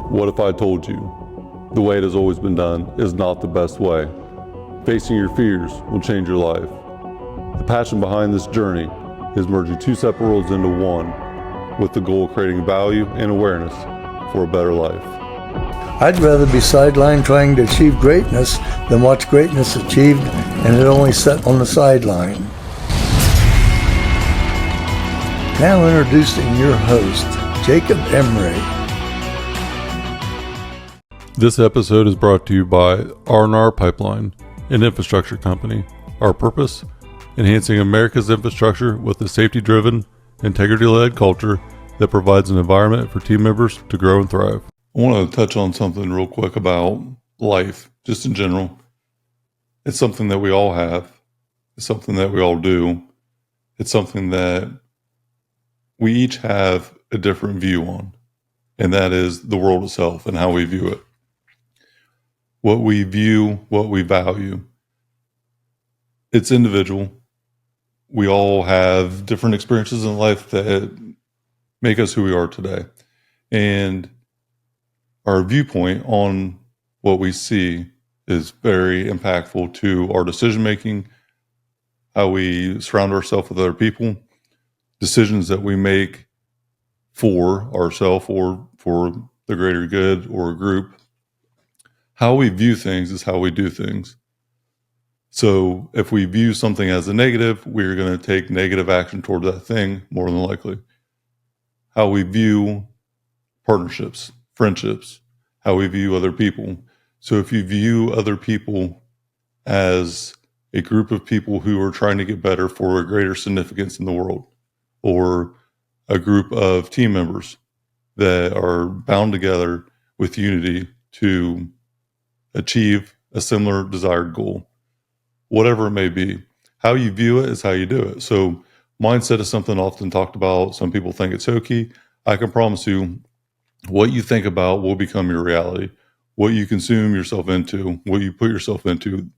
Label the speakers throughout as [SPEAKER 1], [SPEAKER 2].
[SPEAKER 1] What if I told you the way it has always been done is not the best way? Facing your fears will change your life. The passion behind this journey is merging two separate worlds into one with the goal of creating value and awareness for a better life.
[SPEAKER 2] I'd rather be sidelined trying to achieve greatness than watch greatness achieved and it only set on the sideline. Now introducing your host, Jacob Emery.
[SPEAKER 1] This episode is brought to you by R&R Pipeline, an infrastructure company. Our purpose? Enhancing America's infrastructure with a safety-driven, integrity-led culture that provides an environment for team members to grow and thrive. I want to touch on something real quick about life, just in general. It's something that we all have. It's something that we all do. It's something that we each have a different view on, and that is the world itself and how we view it. What we view, what we value. It's individual. We all have different experiences in life that make us who we are today. And our viewpoint on what we see is very impactful to our decision making, how we surround ourselves with other people, decisions that we make for ourselves or for the greater good or a group. How we view things is how we do things. So if we view something as a negative, we're going to take negative action towards that thing more than likely. How we view partnerships, friendships, how we view other people. So if you view other people as a group of people who are trying to get better for a greater significance in the world, or a group of team members that are bound together with unity to achieve a similar desired goal, whatever it may be, how you view it is how you do it. So mindset is something often talked about. Some people think it's hokey. I can promise you what you think about will become your reality. What you consume yourself into, what you put yourself into,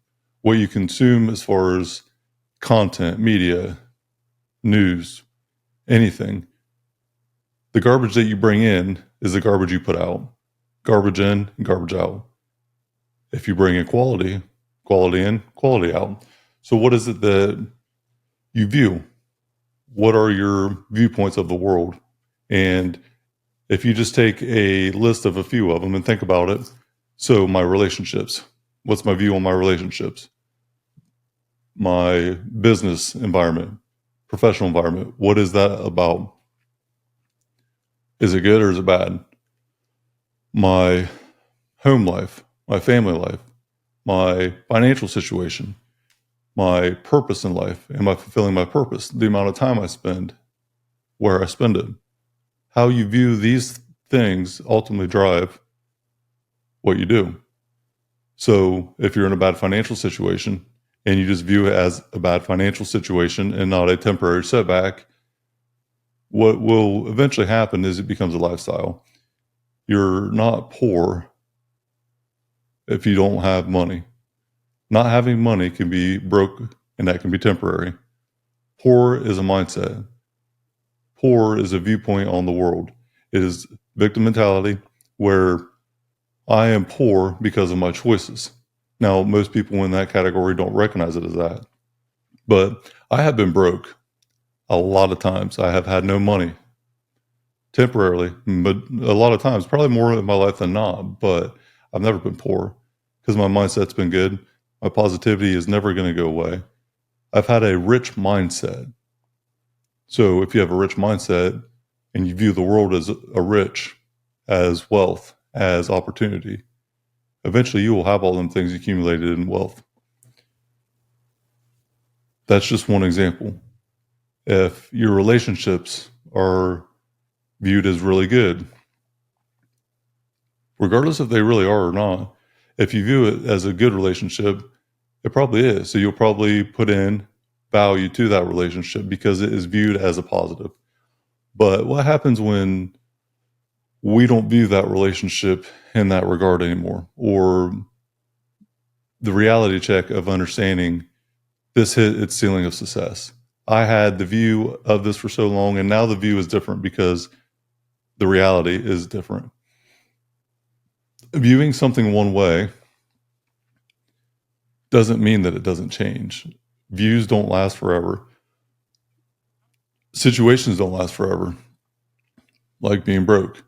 [SPEAKER 1] what you consume as far as content, media, news, anything. The garbage that you bring in is the garbage you put out. Garbage in and garbage out. If you bring in quality in, quality out. So what is it that you view? What are your viewpoints of the world? And if you just take a list of a few of them and think about it, so my relationships, what's my view on my relationships? My business environment, professional environment, what is that about? Is it good or is it bad? My home life, my family life, my financial situation, my purpose in life. Am I fulfilling my purpose? The amount of time I spend, where I spend it. How you view these things ultimately drive what you do. So if you're in a bad financial situation and you just view it as a bad financial situation and not a temporary setback, what will eventually happen is it becomes a lifestyle. You're not poor if you don't have money. Not having money can be broke, and that can be temporary. Poor is a mindset. Poor is a viewpoint on the world. It is victim mentality where I am poor because of my choices. Now, most people in that category don't recognize it as that. But I have been broke a lot of times. I have had no money temporarily, but a lot of times, probably more in my life than not, but I've never been poor because my mindset's been good. My positivity is never going to go away. I've had a rich mindset. So if you have a rich mindset and you view the world as a rich, as wealth, as opportunity, eventually you will have all them things accumulated in wealth. That's just one example. If your relationships are viewed as really good, regardless if they really are or not, if you view it as a good relationship, it probably is. So you'll probably put in value to that relationship because it is viewed as a positive. But what happens when we don't view that relationship in that regard anymore? Or the reality check of understanding this hit its ceiling of success. I had the view of this for so long, and now the view is different because the reality is different. Viewing something one way doesn't mean that it doesn't change. Views don't last forever. Situations don't last forever, like being broke.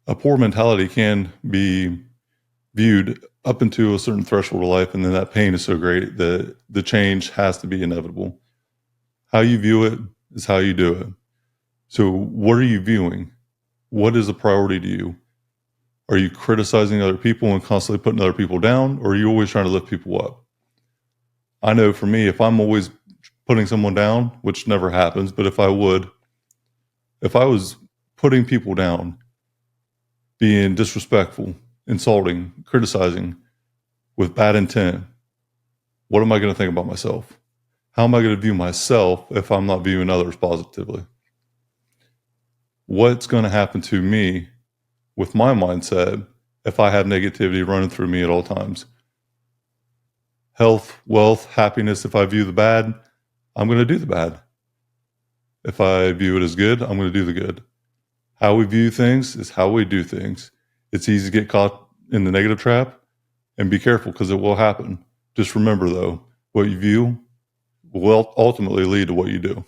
[SPEAKER 1] A poor mentality can be viewed up into a certain threshold of life, and then that pain is so great that the change has to be inevitable. How you view it is how you do it. So what are you viewing? What is a priority to you? Are you criticizing other people and constantly putting other people down, or are you always trying to lift people up? I know for me, if I'm always putting someone down, which never happens, but if I was putting people down, being disrespectful, insulting, criticizing with bad intent, what am I going to think about myself? How am I going to view myself if I'm not viewing others positively? What's going to happen to me with my mindset if I have negativity running through me at all times? Health, wealth, happiness, if I view the bad, I'm going to do the bad. If I view it as good, I'm going to do the good. How we view things is how we do things. It's easy to get caught in the negative trap, and be careful because it will happen. Just remember, though, what you view will ultimately lead to what you do.